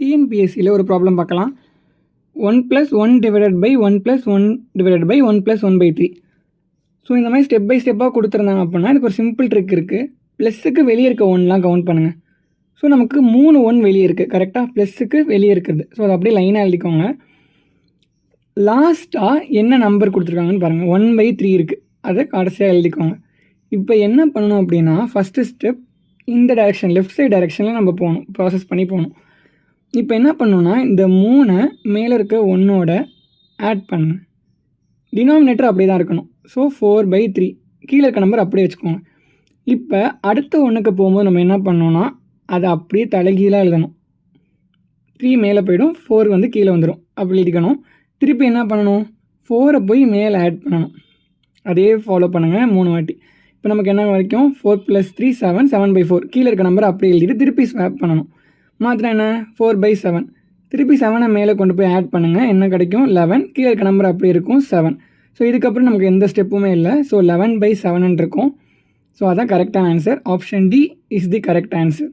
டிஎன்பிஎஸ்சியில் ஒரு ப்ராப்ளம் பார்க்கலாம். 1 + 1 divided by 1 + 1 divided by 1 + 1/3. So இந்த மாதிரி ஸ்டெப் பை ஸ்டெப்பாக கொடுத்துருந்தாங்க அப்படின்னா இதுக்கு ஒரு சிம்பிள் ட்ரிக் இருக்குது. ப்ளஸ்ஸுக்கு வெளியே இருக்க ஒன்லாம் கவுண்ட் பண்ணுங்கள். ஸோ நமக்கு 3 1 வெளியே இருக்குது கரெக்டாக, ப்ளஸ்ஸுக்கு வெளியே இருக்குது. ஸோ அதை அப்படியே லைனாக எழுதிக்கோங்க. லாஸ்ட்டாக என்ன நம்பர் கொடுத்துருக்காங்கன்னு பாருங்கள். 1/3 இருக்குது, அதை கடைசியாக எழுதிக்கோங்க. இப்போ என்ன பண்ணணும் அப்படின்னா ஃபஸ்ட்டு ஸ்டெப் இந்த டைரெக்ஷன் லெஃப்ட் சைட் டைரெக்ஷனில் நம்ம போகணும், ப்ராசஸ் பண்ணி போகணும். இப்போ என்ன பண்ணணும்னா இந்த 3 மேலே இருக்க 1ஓட ஆட் பண்ணு. டினாமினேட்டர் அப்படியே தான் இருக்கணும். ஸோ 4/3 கீழே இருக்க நம்பர் அப்படியே வச்சுக்கோங்க. இப்போ அடுத்த 1க்கு போகும்போது நம்ம என்ன பண்ணோன்னா அதை அப்படியே தலைகீழாக எழுதணும். 3 மேலே போயிடும், 4 வந்து கீழே வந்துடும், அப்படி எழுதிக்கணும். திருப்பி என்ன பண்ணணும், 4 போய் மேலே ஆட் பண்ணணும். அதே ஃபாலோ பண்ணுங்கள் 3 வாட்டி. இப்போ நமக்கு என்ன வரைக்கும் 4 + 3 7, 7/4 கீழே இருக்க நம்பரை அப்படியே எழுதிட்டு திருப்பி ஸ்வாப் பண்ணணும். மாத்திரம் என்ன 4/7, திருப்பி 7 மேலே கொண்டு போய் ஆட் பண்ணுங்கள், என்ன கிடைக்கும் 11, கீழே இருக்க நம்பர் அப்படி இருக்கும் 7. ஸோ இதுக்கப்புறம் நமக்கு எந்த ஸ்டெப்புமே இல்லை. ஸோ 11/7 இருக்கும். ஸோ அதான் கரெக்டான answer. Option D is the correct answer.